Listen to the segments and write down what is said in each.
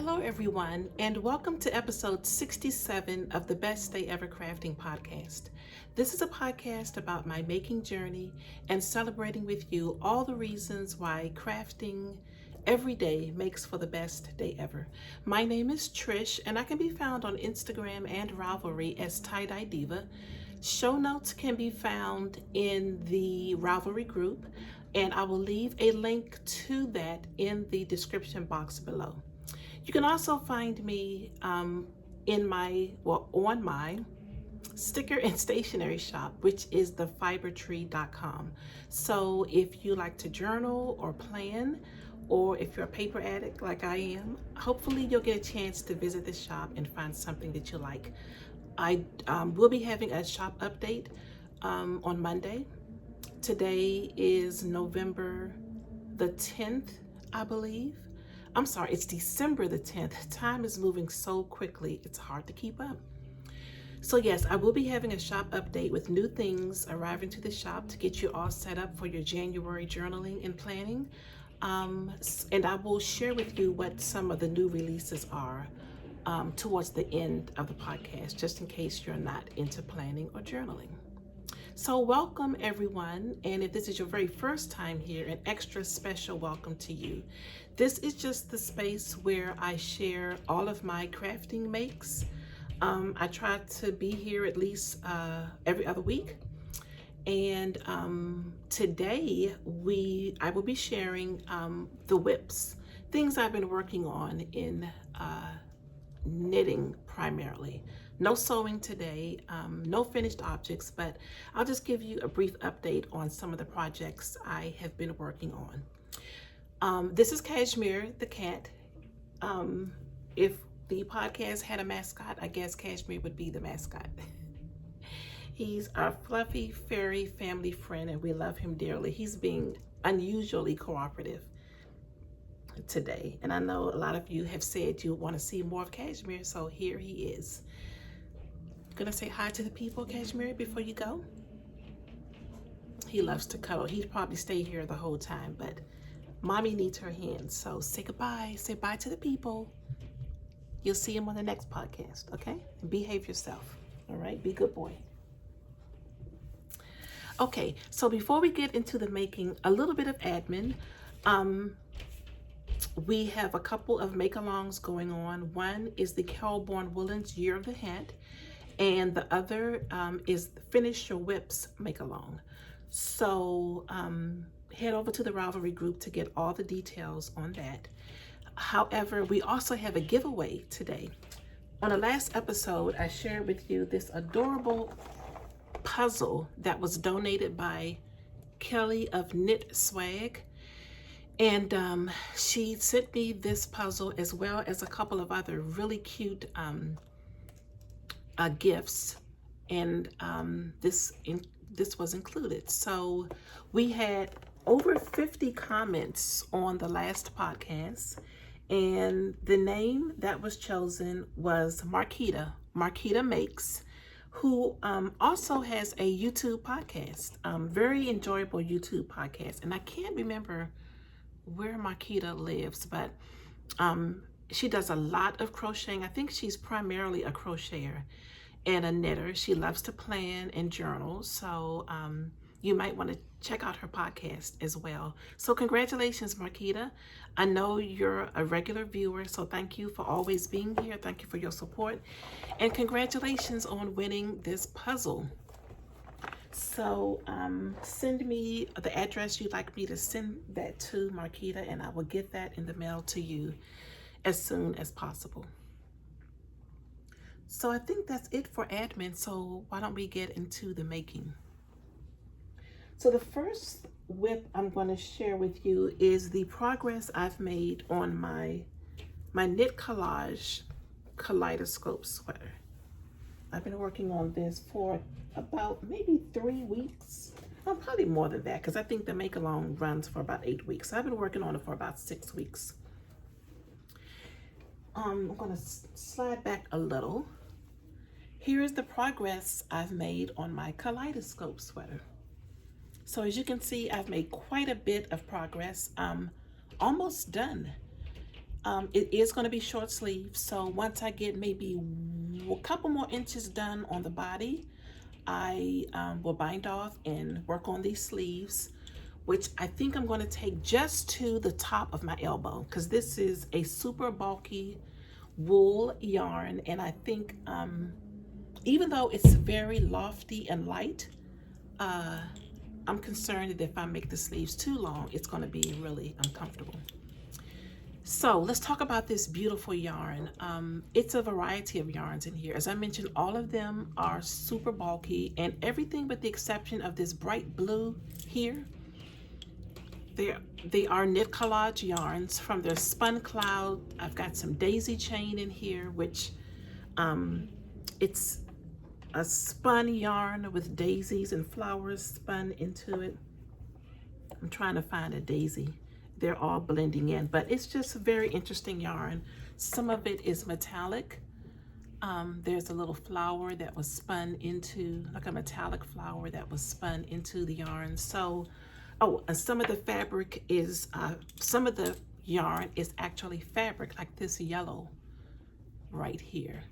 Hello, everyone, and welcome to episode 67 of the Best Day Ever Crafting podcast. This is a podcast about my making journey and celebrating with you all the reasons why crafting every day makes for the best day ever. My name is Trish, and I can be found on Instagram and Ravelry as Tie-Dye Diva. Show notes can be found in the Ravelry group, and I will leave a link to that in the description box below. You can also find me on my sticker and stationery shop, which is thefibertree.com. So if you like to journal or plan, or if you're a paper addict like I am, hopefully you'll get a chance to visit the shop and find something that you like. I will be having a shop update on Monday. Today is November the 10th, I believe. I'm sorry, it's December the 10th. Time is moving so quickly, it's hard to keep up. So yes, I will be having a shop update with new things arriving to the shop to get you all set up for your January journaling and planning. And I will share with you what some of the new releases are towards the end of the podcast, just in case you're not into planning or journaling. So welcome everyone, and if this is your very first time here, an extra special welcome to you. This is just the space where I share all of my crafting makes. I try to be here at least every other week, and today I will be sharing the whips, things I've been working on in knitting primarily. No sewing today, no finished objects, but I'll just give you a brief update on some of the projects I have been working on. This is Cashmere the cat. If the podcast had a mascot, I guess Cashmere would be the mascot. He's our fluffy fairy family friend, and we love him dearly. He's being unusually cooperative today, and I know a lot of you have said you want to see more of Cashmere, so here he is. Gonna say hi to the people, Cashmere, before you go? He loves to cuddle. He'd probably stay here the whole time, but mommy needs her hands, so say goodbye. Say bye to the people. You'll see him on the next podcast, okay? And behave yourself, all right? Be a good boy. Okay, so before we get into the making, a little bit of admin. We have a couple of make-alongs going on. One is the Carolborn Woolens Year of the Hat, and the other is Finish Your Whips make-along. So head over to the Ravelry group to get all the details on that. However, we also have a giveaway today. On the last episode, I shared with you this adorable puzzle that was donated by Kelly of Knit Swag. And she sent me this puzzle as well as a couple of other really cute gifts, and this was included. So we had over 50 comments on the last podcast, and the name that was chosen was Marquita Makes, who also has a YouTube podcast, very enjoyable YouTube podcast. And I can't remember where Marquita lives, but she does a lot of crocheting. I think she's primarily a crocheter and a knitter. She loves to plan and journal, so you might want to check out her podcast as well. So congratulations, Marquita. I know you're a regular viewer, so thank you for always being here. Thank you for your support, and congratulations on winning this puzzle. So send me the address you'd like me to send that to, Marquita, and I will get that in the mail to you as soon as possible. So I think that's it for admin, so why don't we get into the making. So the first whip I'm going to share with you is the progress I've made on my knit collage kaleidoscope sweater. I've been working on this for about maybe 3 weeks. Well, probably more than that, because I think the make-along runs for about 8 weeks. So I've been working on it for about 6 weeks. I'm going to slide back a little. Here is the progress I've made on my kaleidoscope sweater. So as you can see, I've made quite a bit of progress. Almost done. It is going to be short sleeve, so once I get maybe a couple more inches done on the body, I will bind off and work on these sleeves, which I think I'm going to take just to the top of my elbow, because this is a super bulky wool yarn, and I think even though it's very lofty and light, I'm concerned that if I make the sleeves too long, it's going to be really uncomfortable. So let's talk about this beautiful yarn. It's a variety of yarns in here. As I mentioned, all of them are super bulky, and everything but the exception of this bright blue here, they are knit collage yarns from their Spun Cloud. I've got some daisy chain in here, which it's a spun yarn with daisies and flowers spun into it. I'm trying to find a daisy. They're all blending in, but it's just a very interesting yarn. Some of it is metallic. There's a little flower that was spun into, like a metallic flower that was spun into the yarn. So, oh, and some of the fabric is, some of the yarn is actually fabric, like this yellow right here.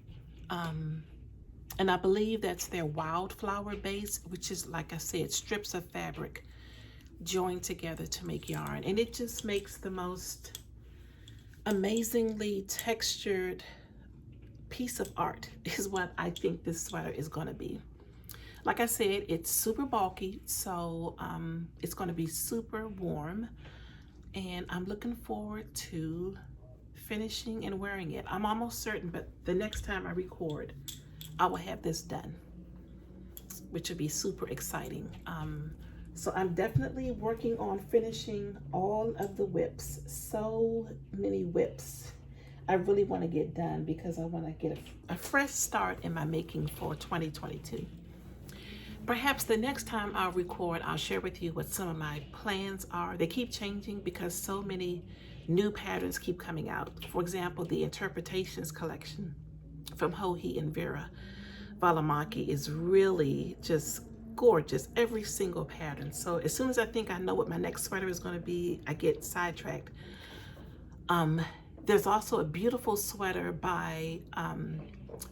And I believe that's their wildflower base, which is, like I said, strips of fabric joined together to make yarn, and it just makes the most amazingly textured piece of art is what I think this sweater is going to be. Like I said, it's super bulky, so it's going to be super warm, and I'm looking forward to finishing and wearing it. I'm almost certain, but the next time I record, I will have this done, which will be super exciting. So I'm definitely working on finishing all of the whips. So many whips I really want to get done, because I want to get a fresh start in my making for 2022. Perhaps the next time I'll record, I'll share with you what some of my plans are. They keep changing because so many new patterns keep coming out. For example, the Interpretations collection from Hohi and Vera Valimaki is really just gorgeous, every single pattern. So as soon as I think I know what my next sweater is going to be, I get sidetracked. There's also a beautiful sweater by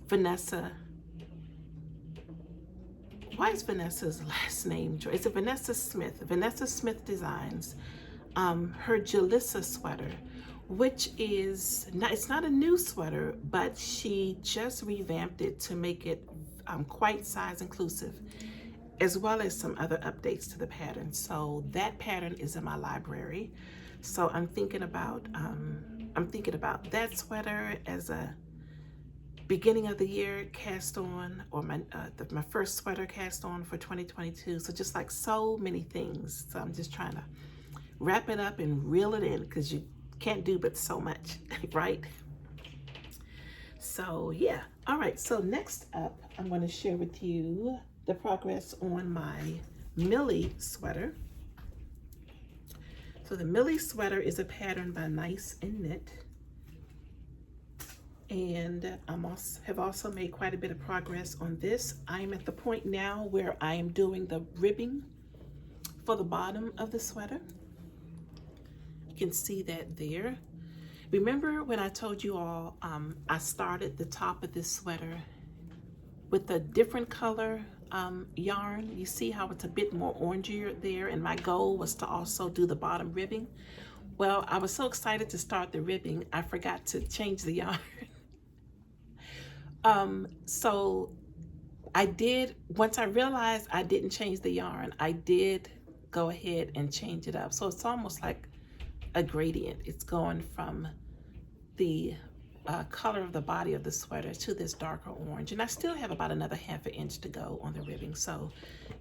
Vanessa. Why is Vanessa's last name? It's a Vanessa Smith. Vanessa Smith Designs. Her Jalissa sweater, which is not, it's not a new sweater, but she just revamped it to make it quite size inclusive, as well as some other updates to the pattern. So that pattern is in my library. So I'm thinking about that sweater as a beginning of the year cast on, or my first sweater cast on for 2022. So just like so many things. So I'm just trying to wrap it up and reel it in, because you can't do but so much, right? So yeah. All right, so next up, I'm going to share with you the progress on my Millie sweater. So the Millie sweater is a pattern by Nice and Knit, and I have also made quite a bit of progress on this. I'm at the point now where I am doing the ribbing for the bottom of the sweater. You can see that there. Remember when I told you all I started the top of this sweater with a different color yarn? You see how it's a bit more orangier there, and my goal was to also do the bottom ribbing. Well, I was so excited to start the ribbing, I forgot to change the yarn. So I did, once I realized I didn't change the yarn, I did go ahead and change it up. So it's almost like a gradient. It's going from the color of the body of the sweater to this darker orange, and I still have about another ½ inch to go on the ribbing, so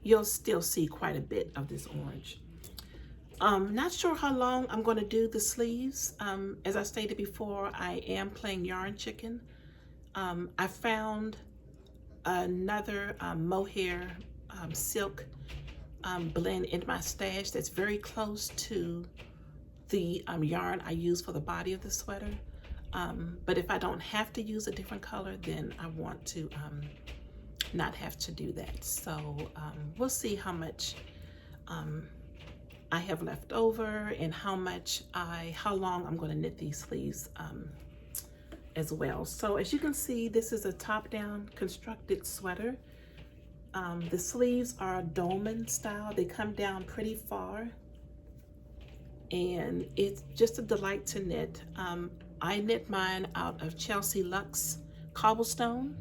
you'll still see quite a bit of this orange. Not sure how long I'm going to do the sleeves. As I stated before, I am playing yarn chicken. I found another mohair silk blend in my stash that's very close to the yarn I use for the body of the sweater. But if I don't have to use a different color, then I want to not have to do that. So we'll see how much I have left over and how long I'm going to knit these sleeves as well. So as you can see, this is a top-down constructed sweater. The sleeves are dolman style. They come down pretty far, and it's just a delight to knit. I knit mine out of Chelsea Luxe cobblestone,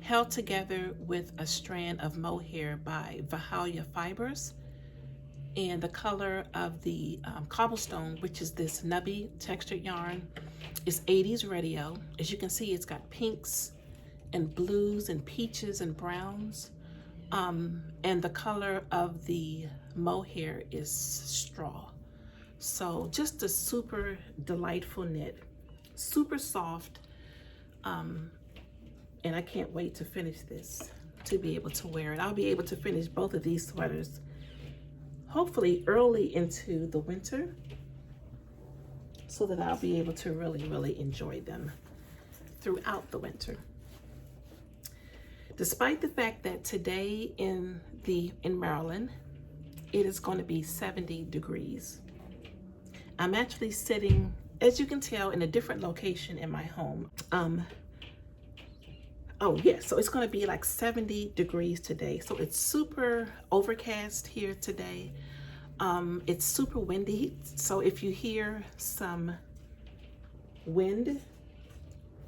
held together with a strand of mohair by Vahalia Fibers. And the color of the cobblestone, which is this nubby textured yarn, is 80s radio. As you can see, it's got pinks and blues and peaches and browns. And the color of the mohair is straw. So just a super delightful knit, super soft. And I can't wait to finish this, to be able to wear it. I'll be able to finish both of these sweaters hopefully early into the winter, so that I'll be able to really enjoy them throughout the winter. Despite the fact that today in Maryland, it is going to be 70 degrees. I'm actually sitting, as you can tell, in a different location in my home. Oh yeah, so it's going to be like 70 degrees today. So it's super overcast here today. It's super windy. So if you hear some wind,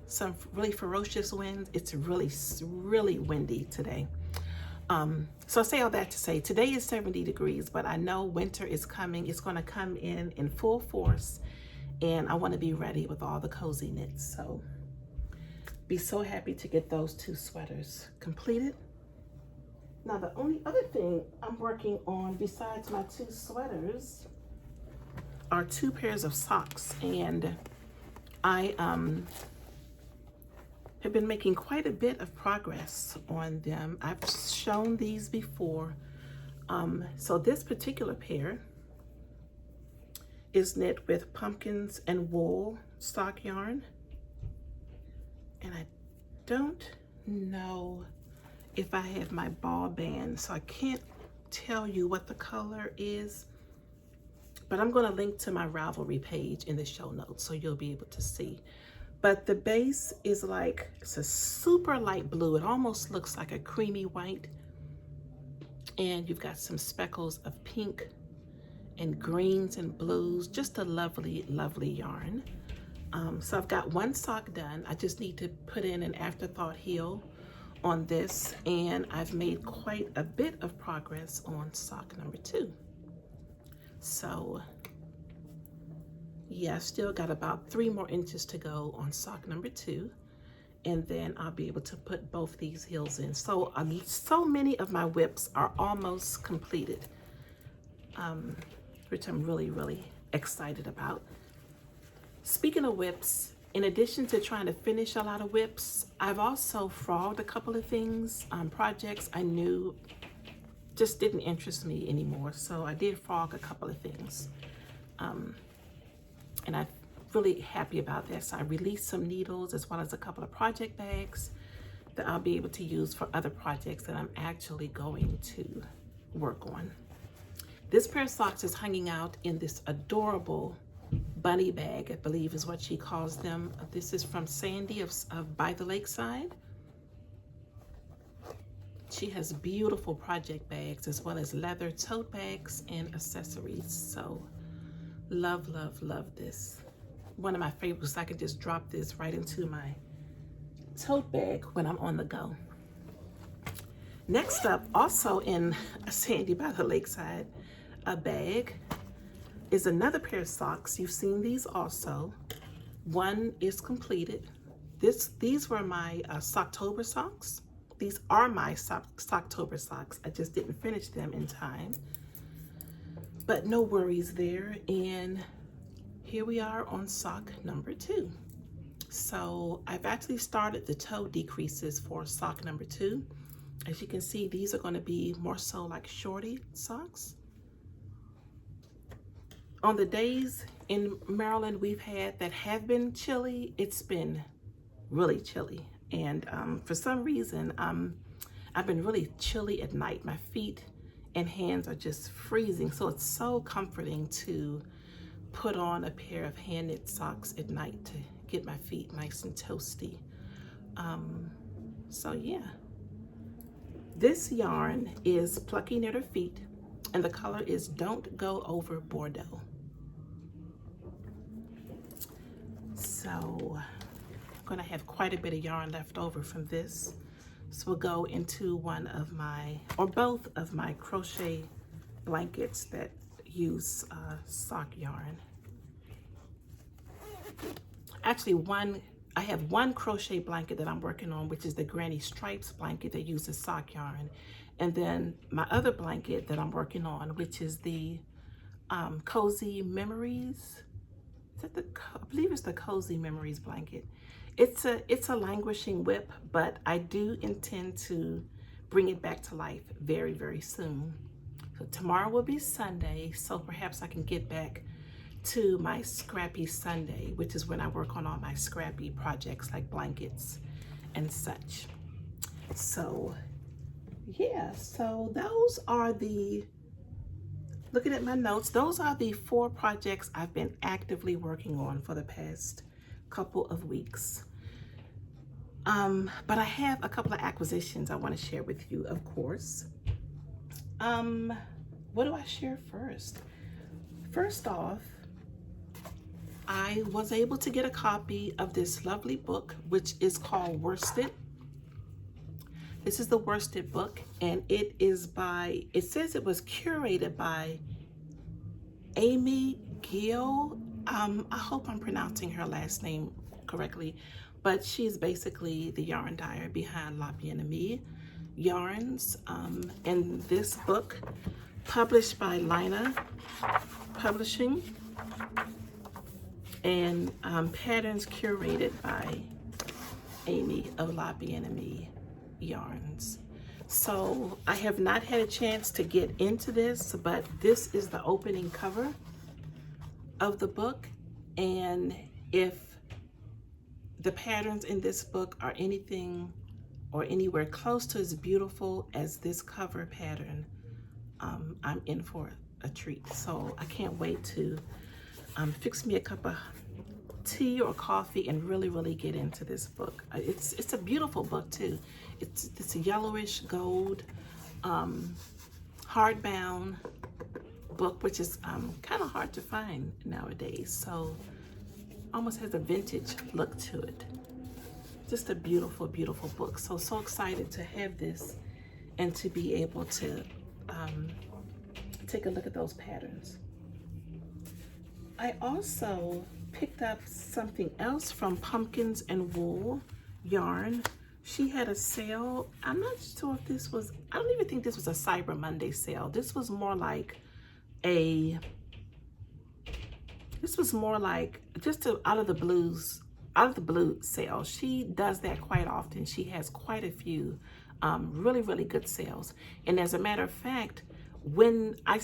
some really ferocious winds, it's really windy today. So I say all that to say today is 70 degrees, but I know winter is coming. It's going to come in full force, and I want to be ready with all the cozy knits. So be so happy to get those 2 sweaters completed. Now the only other thing I'm working on besides my 2 sweaters are 2 pairs of socks, and I have been making quite a bit of progress on them. I've shown these before. So this particular pair is knit with pumpkins and wool sock yarn. And I don't know if I have my ball band, so I can't tell you what the color is, but I'm going to link to my Ravelry page in the show notes so you'll be able to see. But the base is like, it's a super light blue. It almost looks like a creamy white. And you've got some speckles of pink and greens and blues. Just a lovely yarn. So I've got 1 sock done. I just need to put in an afterthought heel on this, and I've made quite a bit of progress on sock number 2. So yeah, still got about 3 more inches to go on sock number 2, and then I'll be able to put both these heels in. So so many of my whips are almost completed, which I'm really excited about. Speaking of whips, in addition to trying to finish a lot of whips, I've also frogged a couple of things, projects I knew just didn't interest me anymore. So I did frog a couple of things. And I'm really happy about that. So I released some needles as well as a couple of project bags that I'll be able to use for other projects that I'm actually going to work on. This pair of socks is hanging out in this adorable bunny bag, I believe is what she calls them. This is from Sandy of By the Lakeside. She has beautiful project bags as well as leather tote bags and accessories. So love this. One of my favorites. I could just drop this right into my tote bag when I'm on the go. Next up, also in a Sandy by the Lakeside a bag, is another pair of socks. You've seen these also. One is completed. These were my Socktober socks. These are my Socktober socks. I just didn't finish them in time. But no worries there. And here we are on sock number 2. So I've actually started the toe decreases for sock number 2. As you can see, these are going to be more so like shorty socks. On the days in Maryland we've had that have been chilly, it's been really chilly. And for some reason, I've been really chilly at night. My feet and hands are just freezing. So it's so comforting to put on a pair of hand knit socks at night to get my feet nice and toasty. So yeah, this yarn is Plucky Knitter Feet, and the color is Don't Go Over Bordeaux. So I'm gonna have quite a bit of yarn left over from this. So we'll go into one of my, or both of my crochet blankets that use sock yarn. Actually, I have one crochet blanket that I'm working on, which is the Granny Stripes blanket that uses sock yarn. And then my other blanket that I'm working on, which is the Cozy Memories. Is that I believe it's the Cozy Memories blanket. It's a languishing whip, but I do intend to bring it back to life very, very soon. So tomorrow will be Sunday, so perhaps I can get back to my Scrappy Sunday, which is when I work on all my scrappy projects like blankets and such. So yeah, so those are looking at my notes, those are the 4 projects I've been actively working on for the past couple of weeks. But I have a couple of acquisitions I want to share with you, of course. What do I share first? First off, I was able to get a copy of this lovely book, which is called Worsted. This is the Worsted book, and it says it was curated by Amy Gill. I hope I'm pronouncing her last name correctly, but she's basically the yarn dyer behind La Bien-Aimée Yarns. And this book, published by Lina Publishing, and patterns curated by Amy of La Bien-Aimée Yarns. So I have not had a chance to get into this, but this is the opening cover of the book. And if the patterns in this book are anything or anywhere close to as beautiful as this cover pattern, I'm in for a treat. So I can't wait to fix me a cup of tea or coffee and really get into this book. It's a beautiful book too. It's a yellowish gold hardbound book, which is kind of hard to find nowadays. So almost has a vintage look to it. Just a beautiful book. So excited to have this and to be able to take a look at those patterns. I also picked up something else from Pumpkins and Wool Yarn. She had a sale. I'm not sure if this was, I don't even think this was a Cyber Monday sale. This was more like just out of the blue sale. She does that quite often. She has quite a few really good sales. And as a matter of fact, when I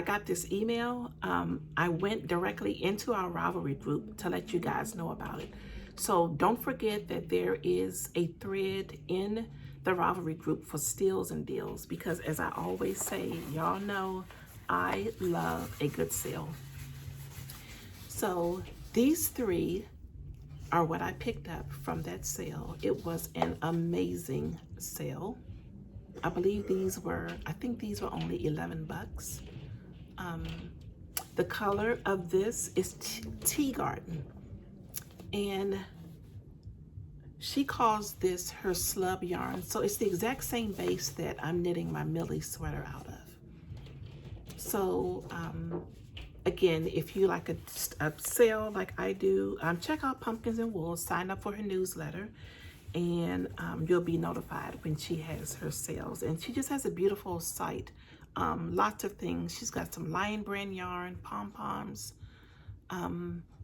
got this email, I went directly into our Ravelry group to let you guys know about it. So don't forget that there is a thread in the Ravelry group for steals and deals, because as I always say, y'all know I love a good sale. So these 3 are what I picked up from that sale. It was an amazing sale. I think these were only 11 bucks. The color of this is Tea Garden, and she calls this her slub yarn. So it's the exact same base that I'm knitting my Millie sweater out of. So again, if you like a sale like I do, check out Pumpkins and Wool, sign up for her newsletter, and you'll be notified when she has her sales. And she just has a beautiful site, lots of things. She's got some Lion Brand yarn, pom-poms,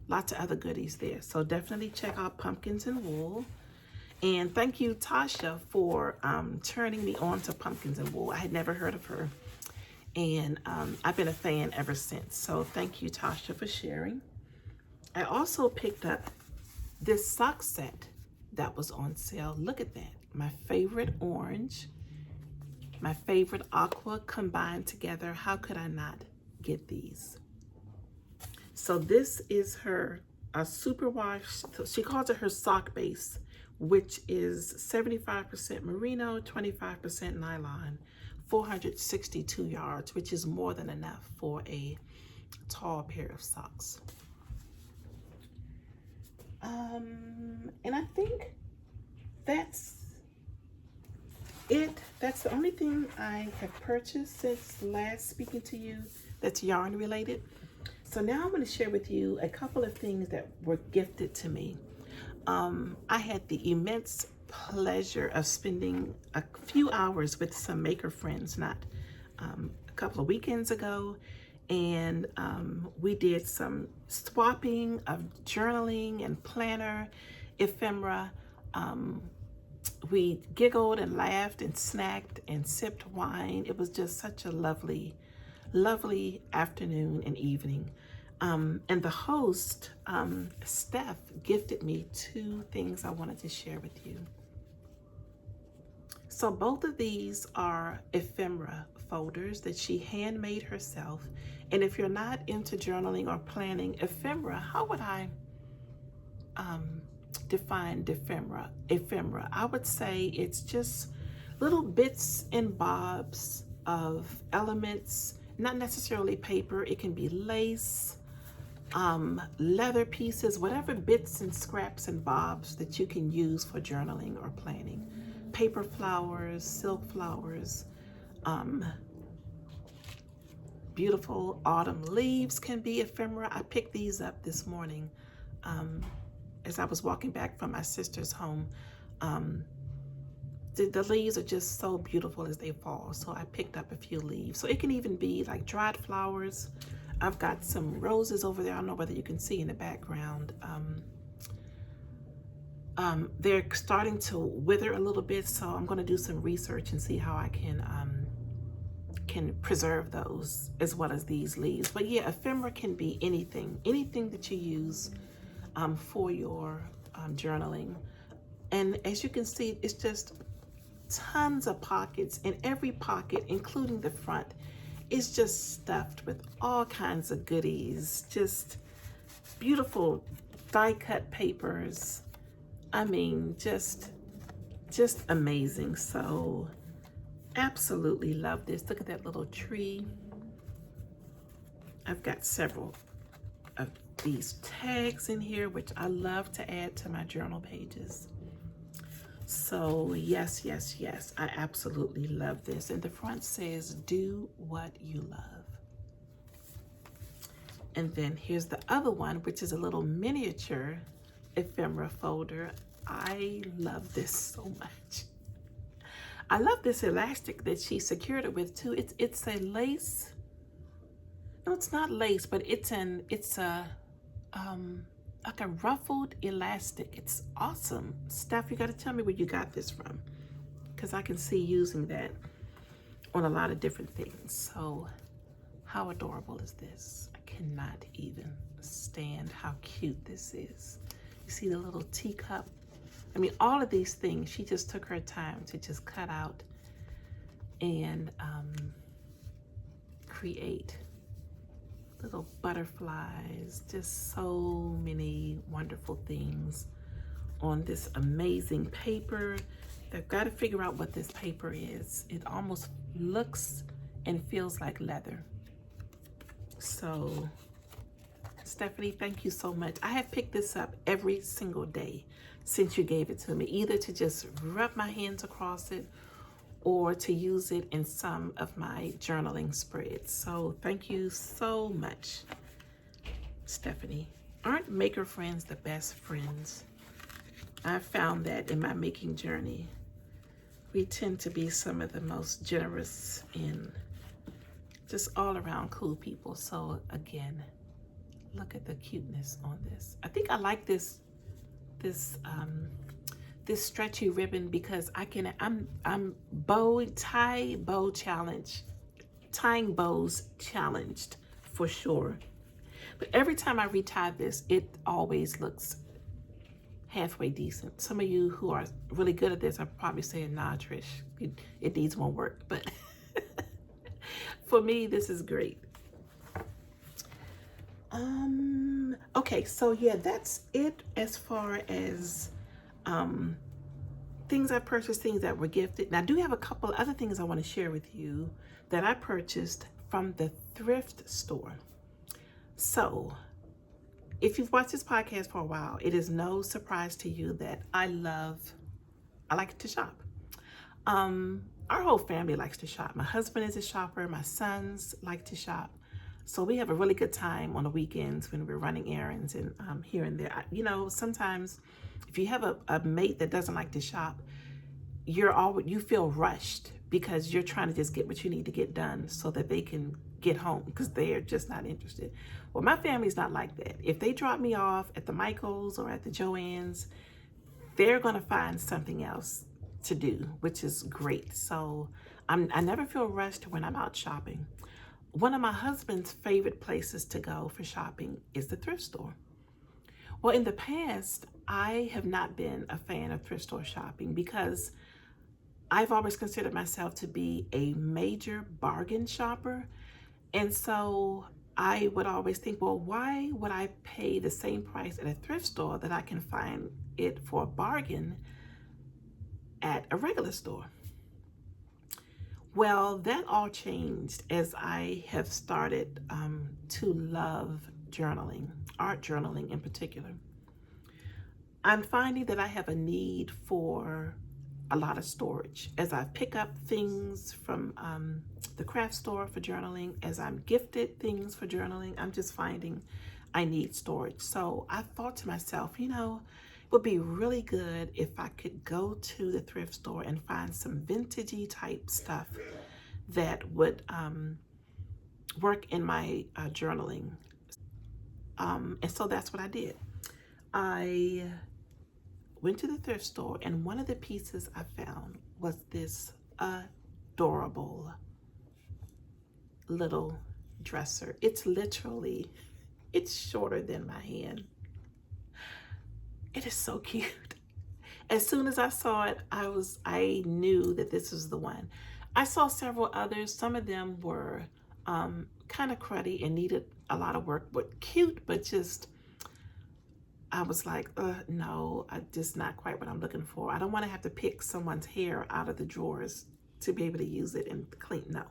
lots of other goodies there. So definitely check out Pumpkins and Wool. And thank you, Tasha, for turning me on to Pumpkins and Wool. I had never heard of her, and I've been a fan ever since. So thank you, Tasha, for sharing. I also picked up this sock set that was on sale. Look at that, my favorite orange my favorite aqua combined together. How could I not get these? So this is her superwash. She calls it her sock base, which is 75% merino, 25% nylon, 462 yards, which is more than enough for a tall pair of socks. And I think that's it. That's the only thing I have purchased since last speaking to you that's yarn related. So now I'm going to share with you a couple of things that were gifted to me. I had the immense pleasure of spending a few hours with some maker friends, not a couple of weekends ago, and we did some swapping of journaling and planner ephemera. We giggled and laughed and snacked and sipped wine. It was just such a lovely, lovely afternoon and evening. And the host, Steph, gifted me 2 things I wanted to share with you. So both of these are ephemera folders that she handmade herself. And if you're not into journaling or planning, ephemera, how would I define ephemera? I would say it's just little bits and bobs of elements, not necessarily paper. It can be lace, leather pieces, whatever bits and scraps and bobs that you can use for journaling or planning. Paper flowers, silk flowers, beautiful autumn leaves can be ephemera. I picked these up this morning as I was walking back from my sister's home. The leaves are just so beautiful as they fall, so I picked up a few leaves. So it can even be like dried flowers. I've got some roses over there. I don't know whether you can see in the background. They're starting to wither a little bit, so I'm going to do some research and see how I can preserve those as well as these leaves. But yeah, ephemera can be anything that you use for your journaling. And as you can see, it's just tons of pockets, and every pocket, including the front, is just stuffed with all kinds of goodies. Just beautiful die-cut papers. I mean, just amazing. So absolutely love this. Look at that little tree. I've got several of these tags in here, which I love to add to my journal pages. So yes, I absolutely love this. And the front says, do what you love. And then here's the other one, which is a little miniature ephemera folder. I love this so much. I love this elastic that she secured it with too. It's a lace. No, it's not lace, but it's a like a ruffled elastic. It's awesome. Steph, you got to tell me where you got this from, because I can see using that on a lot of different things. So how adorable is this? I cannot even stand how cute this is. You see the little teacup? I mean, all of these things, she just took her time to just cut out and create little butterflies, just so many wonderful things on this amazing paper. They've got to figure out what this paper is. It almost looks and feels like leather. So Stephanie, thank you so much. I have picked this up every single day since you gave it to me, either to just rub my hands across it or to use it in some of my journaling spreads. So thank you so much, Stephanie. Aren't maker friends the best friends? I've found that in my making journey. We tend to be some of the most generous and just all around cool people. So again, look at the cuteness on this. I think I like this stretchy ribbon because I'm tying bows challenged for sure. But every time I retie this, it always looks halfway decent. Some of you who are really good at this are probably saying, nah, Trish, it needs more work. But for me, this is great. Okay, so yeah, that's it as far as things I purchased, things that were gifted. Now, I do have a couple other things I want to share with you that I purchased from the thrift store. So, if you've watched this podcast for a while, it is no surprise to you that I like to shop. Our whole family likes to shop. My husband is a shopper. My sons like to shop. So we have a really good time on the weekends when we're running errands and here and there. You know, sometimes if you have a mate that doesn't like to shop, you feel rushed because you're trying to just get what you need to get done so that they can get home because they're just not interested. Well, my family's not like that. If they drop me off at the Michaels or at the Joann's, they're going to find something else to do, which is great. So I never feel rushed when I'm out shopping. One of my husband's favorite places to go for shopping is the thrift store. Well, in the past, I have not been a fan of thrift store shopping because I've always considered myself to be a major bargain shopper. And so I would always think, well, why would I pay the same price at a thrift store that I can find it for a bargain at a regular store? Well, that all changed as I have started to love journaling, art journaling in particular. I'm finding that I have a need for a lot of storage. As I pick up things from the craft store for journaling, as I'm gifted things for journaling, I'm just finding I need storage. So I thought to myself, you know, it would be really good if I could go to the thrift store and find some vintagey type stuff that would work in my journaling. And so that's what I did. I went to the thrift store, and one of the pieces I found was this adorable little dresser. It's shorter than my hand. It is so cute. As soon as I saw it, I knew that this was the one. I saw several others. Some of them were kind of cruddy and needed a lot of work, but cute, but just, I was like, no, just not quite what I'm looking for. I don't want to have to pick someone's hair out of the drawers to be able to use it and clean. No.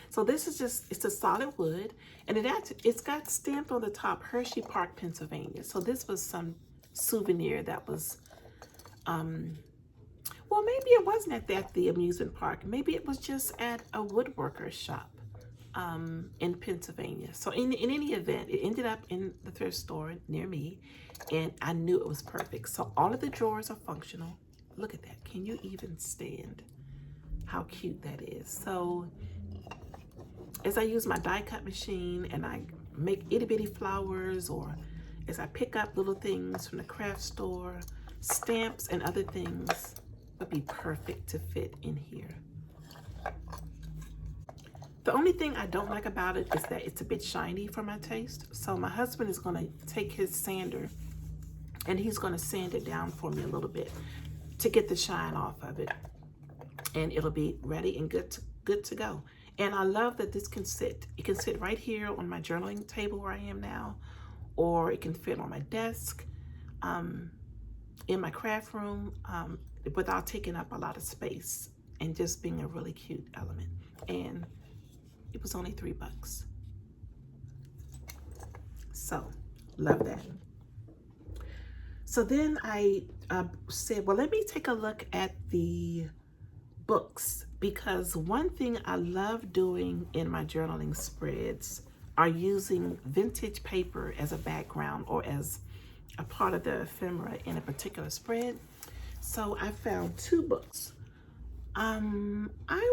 So this is it's a solid wood, and it's got stamped on the top, Hershey Park, Pennsylvania. So this was some souvenir that was, well, maybe it wasn't at the amusement park. Maybe it was just at a woodworker's shop in Pennsylvania. So in any event, it ended up in the thrift store near me, and I knew it was perfect. So all of the drawers are functional. Look at that. Can you even stand how cute that is? So as I use my die cut machine and I make itty bitty flowers, or as I pick up little things from the craft store, stamps and other things would be perfect to fit in here. The only thing I don't like about it is that it's a bit shiny for my taste. So my husband is going to take his sander and he's going to sand it down for me a little bit to get the shine off of it. And it'll be ready and good to go. And I love that this can sit. It can sit right here on my journaling table where I am now, or it can fit on my desk, in my craft room, without taking up a lot of space and just being a really cute element. And it was only $3. So, love that. So then I said, well, let me take a look at the books, because one thing I love doing in my journaling spreads are using vintage paper as a background or as a part of the ephemera in a particular spread. So I found 2 books. I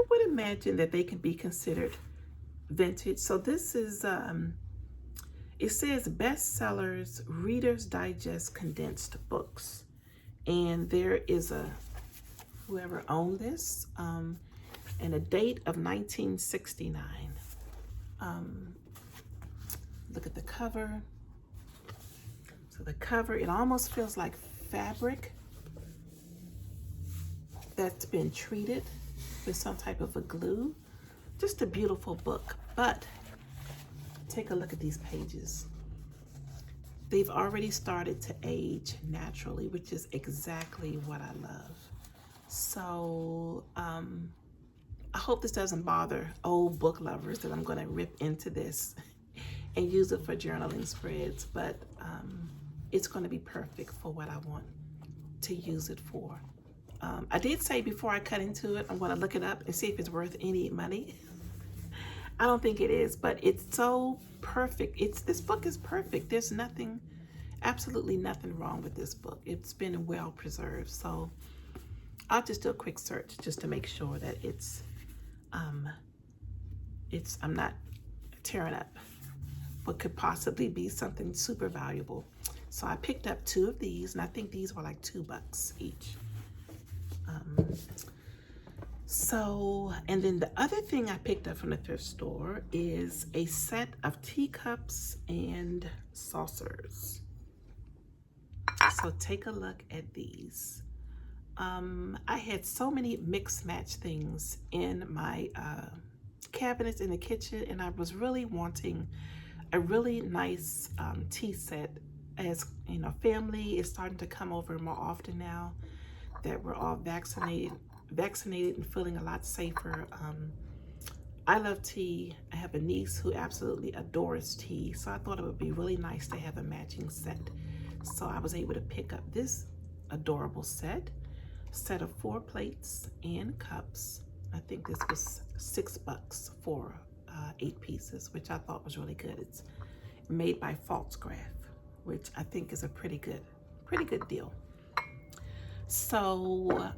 would imagine that they can be considered vintage. So this is, it says bestsellers, Reader's Digest condensed books. And there is whoever owned this, and a date of 1969. Look at the cover. So the cover, it almost feels like fabric that's been treated with some type of a glue. Just a beautiful book. But take a look at these pages. They've already started to age naturally, which is exactly what I love. So I hope this doesn't bother old book lovers that I'm going to rip into this and use it for journaling spreads, but it's going to be perfect for what I want to use it for. I did say before I cut into it, I'm going to look it up and see if it's worth any money. I don't think it is, but it's so perfect. This book is perfect. There's nothing, absolutely nothing wrong with this book. It's been well preserved. So I'll just do a quick search just to make sure that I'm not tearing up what could possibly be something super valuable. So I picked up 2 of these, and I think these were like $2 each. And then the other thing I picked up from the thrift store is a set of teacups and saucers. So take a look at these. I had so many mix match things in my cabinets in the kitchen, and I was really wanting a really nice tea set. As you know, family is starting to come over more often now that we're all vaccinated and feeling a lot safer. I love tea. I have a niece who absolutely adores tea, so I thought it would be really nice to have a matching set. So I was able to pick up this adorable set of 4 plates and cups. I think this was $6 for 8 pieces, which I thought was really good. It's made by Falsgraf, which I think is a pretty good deal. So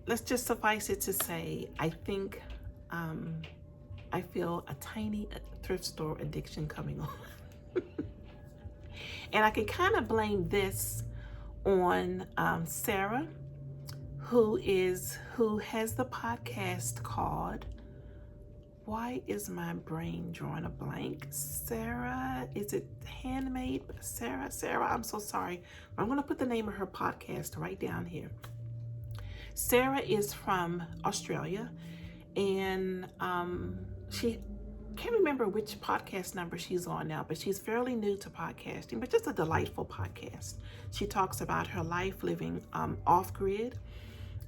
let's just suffice it to say, I think I feel a tiny thrift store addiction coming on. And I can kind of blame this on Sarah, who has the podcast called, why is my brain drawing a blank? Sarah, is it Handmade? Sarah, I'm so sorry. I'm going to put the name of her podcast right down here. Sarah is from Australia, and she can't remember which podcast number she's on now, but she's fairly new to podcasting, but just a delightful podcast. She talks about her life living off-grid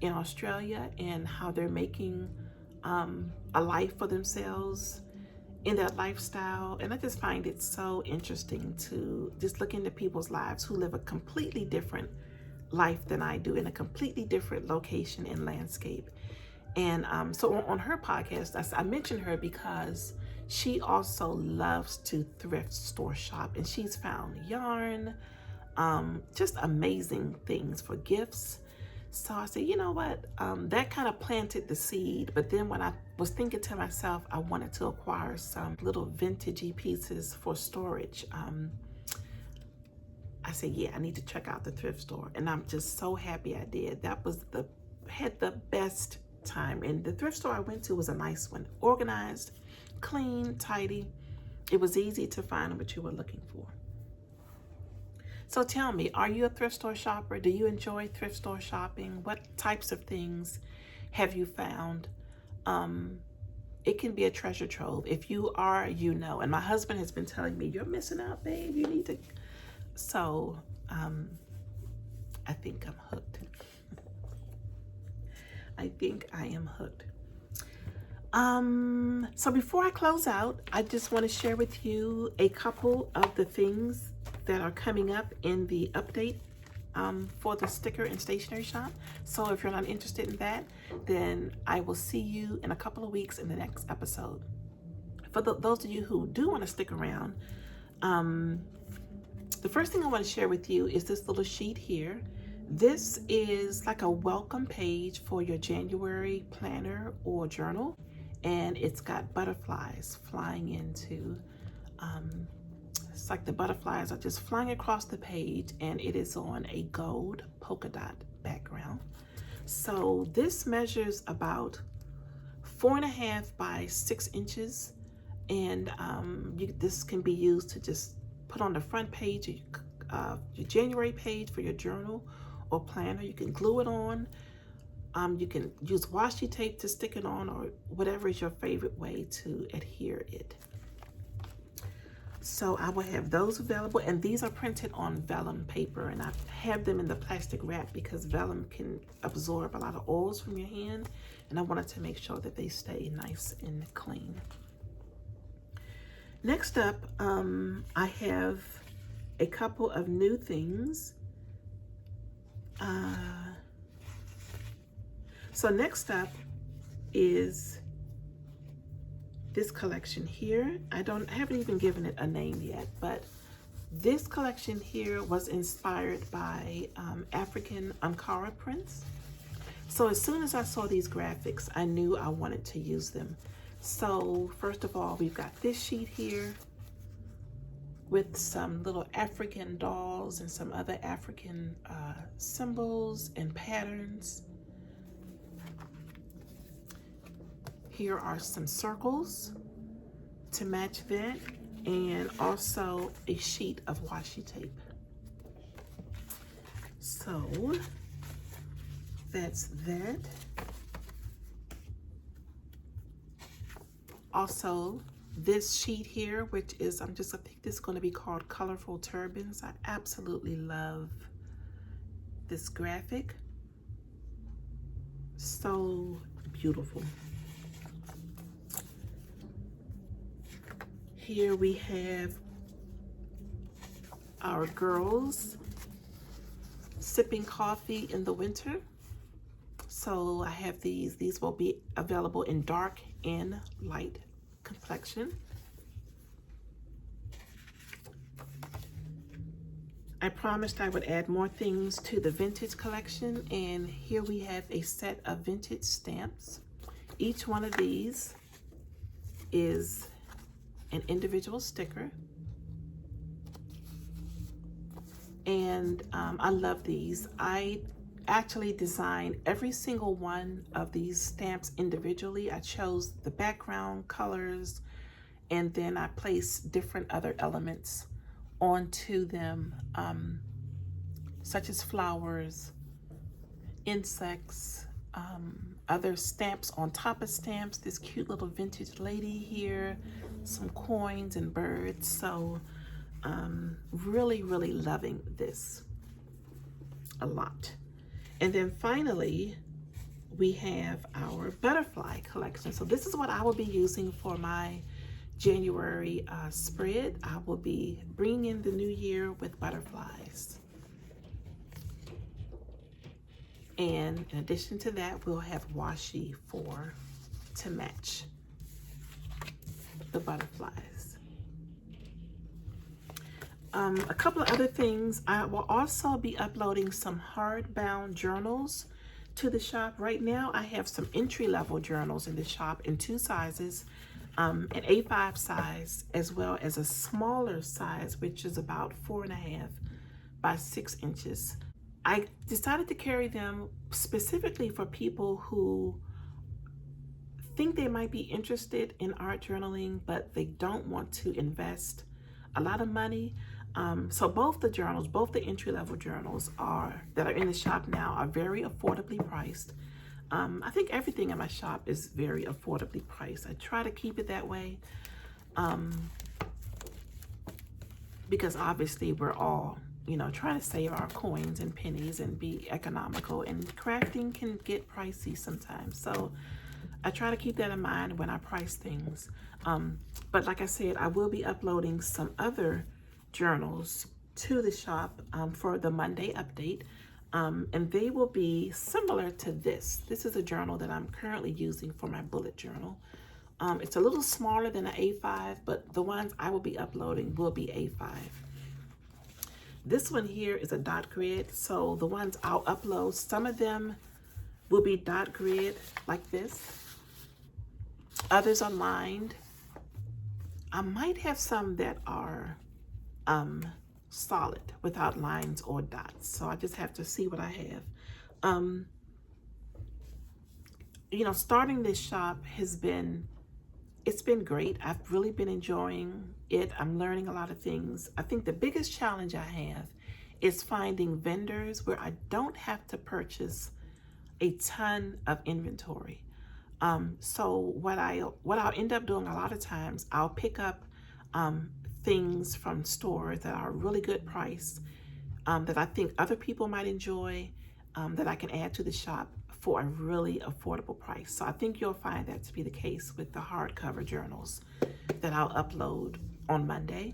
in Australia and how they're making a life for themselves in that lifestyle. And I just find it so interesting to just look into people's lives who live a completely different life than I do in a completely different location and landscape. And so on her podcast, I mentioned her because she also loves to thrift store shop, and she's found yarn, just amazing things for gifts. So I said, you know what, that kind of planted the seed. But then when I was thinking to myself, I wanted to acquire some little vintagey pieces for storage. I said, yeah, I need to check out the thrift store. And I'm just so happy I did. Had the best time. And the thrift store I went to was a nice one, organized, clean, tidy. It was easy to find what you were looking for. So tell me, are you a thrift store shopper? Do you enjoy thrift store shopping? What types of things have you found? It can be a treasure trove. If you are, you know. And my husband has been telling me, you're missing out, babe. You need to. So I think I'm hooked. I think I am hooked. So before I close out, I just want to share with you a couple of the things that are coming up in the update for the sticker and stationery shop. So if you're not interested in that, then I will see you in a couple of weeks in the next episode. For those of you who do want to stick around, the first thing I want to share with you is this little sheet here. This is like a welcome page for your January planner or journal, and it's got butterflies flying into it's like the butterflies are just flying across the page, and it is on a gold polka dot background. So this measures about 4.5 by 6 inches, and this can be used to just put on the front page of your January page for your journal or planner. You can glue it on You can use washi tape to stick it on, or whatever is your favorite way to adhere it. So I will have those available, and these are printed on vellum paper, and I have them in the plastic wrap because vellum can absorb a lot of oils from your hand, and I wanted to make sure that they stay nice and clean. Next up, I have a couple of new things. So next up is this collection here. I haven't even given it a name yet, but this collection here was inspired by African Ankara prints. So as soon as I saw these graphics, I knew I wanted to use them. So first of all, we've got this sheet here with some little African dolls and some other African symbols and patterns. Here are some circles to match that, and also a sheet of washi tape. So that's that. Also, this sheet here, which is, I think this is going to be called Colorful Turbans. I absolutely love this graphic. So beautiful. Here we have our girls sipping coffee in the winter. So I have these. These will be available in dark and light complexion. I promised I would add more things to the vintage collection, and here we have a set of vintage stamps. Each one of these is an individual sticker, and I love these. I actually designed every single one of these stamps individually. I chose the background colors, and then I placed different other elements onto them, such as flowers, insects, other stamps on top of stamps, this cute little vintage lady here, some coins and birds. So really, really loving this a lot. And then finally, we have our butterfly collection. So this is what I will be using for my January spread. I will be bringing in the new year with butterflies. And in addition to that, we'll have washi to match the butterflies. A couple of other things. I will also be uploading some hardbound journals to the shop. Right now, I have some entry-level journals in the shop in two sizes, an A5 size, as well as a smaller size, which is about 4.5 by 6 inches. I decided to carry them specifically for people who think they might be interested in art journaling, but they don't want to invest a lot of money. So both the journals, both the entry-level journals that are in the shop now are very affordably priced. I think everything in my shop is very affordably priced. I try to keep it that way because obviously we're all, trying to save our coins and pennies and be economical, and crafting can get pricey sometimes. So I try to keep that in mind when I price things. But like I said, I will be uploading some other journals to the shop for the Monday update. And they will be similar to this. This is a journal that I'm currently using for my bullet journal. It's a little smaller than an A5, but the ones I will be uploading will be A5. This one here is a dot grid. So the ones I'll upload, some of them will be dot grid like this. Others are lined. I might have some that are solid without lines or dots. So I just have to see what I have. Starting this shop it's been great. I've really been enjoying it. I'm learning a lot of things. I think the biggest challenge I have is finding vendors where I don't have to purchase a ton of inventory. So what I'll end up doing a lot of times, I'll pick up things from stores that are really good price, that I think other people might enjoy, that I can add to the shop for a really affordable price. So I think you'll find that to be the case with the hardcover journals that I'll upload on Monday.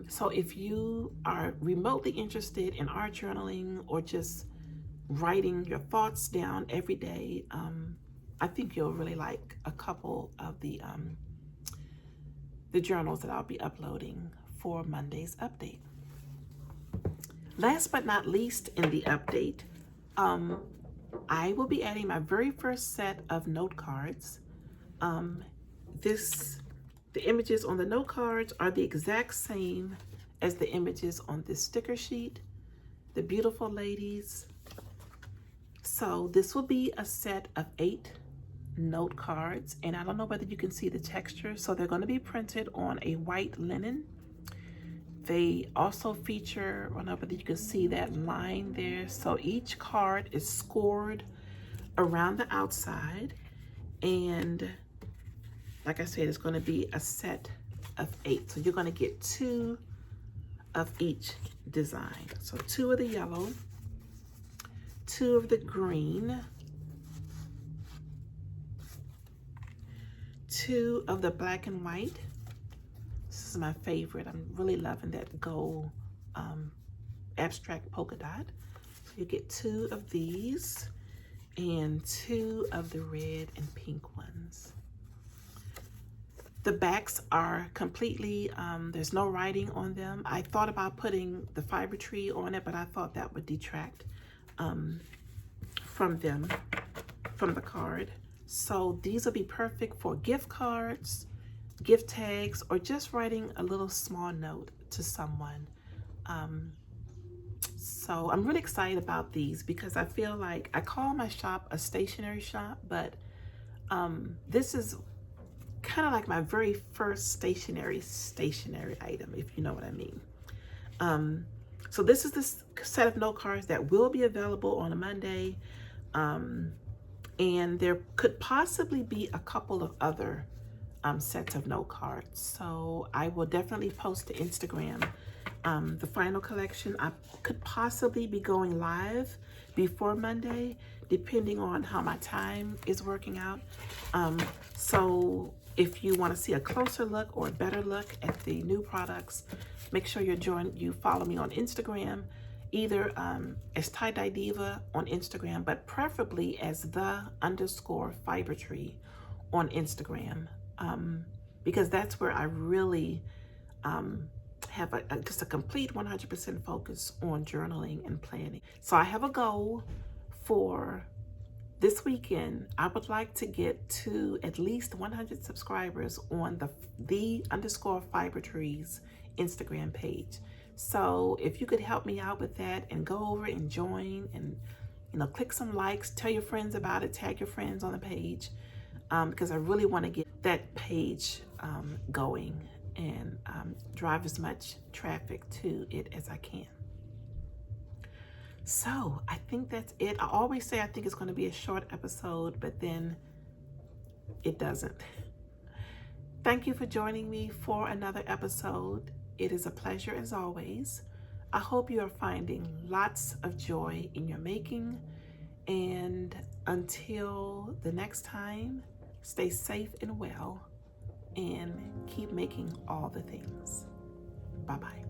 So if you are remotely interested in art journaling or just writing your thoughts down every day, I think you'll really like a couple of the journals that I'll be uploading for Monday's update. Last but not least in the update, I will be adding my very first set of note cards. The images on the note cards are the exact same as the images on this sticker sheet, the beautiful ladies. So this will be a set of 8 note cards, and I don't know whether you can see the texture. So they're going to be printed on a white linen. They also feature, I don't know whether you can see that line there. So each card is scored around the outside, and like I said, it's going to be a set of 8. So you're going to get 2 of each design. So 2 of the yellow, 2 of the green, 2 of the black and white. This is my favorite. I'm really loving that gold abstract polka dot. So you get 2 of these and 2 of the red and pink ones. The backs are completely, there's no writing on them. I thought about putting the fiber tree on it, but I thought that would detract from the card. So these will be perfect for gift cards, gift tags, or just writing a little small note to someone. So I'm really excited about these because I feel like I call my shop a stationery shop, but this is kind of like my very first stationery item, if you know what I mean. So this is this set of note cards that will be available on a Monday. And there could possibly be a couple of other sets of note cards. So I will definitely post to Instagram the final collection. I could possibly be going live before Monday, depending on how my time is working out. So if you want to see a closer look or a better look at the new products, make sure you follow me on Instagram, either as Tie-Dye Diva on Instagram, but preferably as _fibertree on Instagram, because that's where I really have just a complete 100% focus on journaling and planning. So I have a goal for this weekend. I would like to get to at least 100 subscribers on the _fibertree's Instagram page. So if you could help me out with that and go over and join and, you know, click some likes, tell your friends about it, tag your friends on the page, because I really want to get that page going and drive as much traffic to it as I can. So I think that's it. I always say I think it's going to be a short episode, but then it doesn't. Thank you for joining me for another episode. It is a pleasure as always. I hope you are finding lots of joy in your making. And until the next time, stay safe and well and keep making all the things. Bye-bye.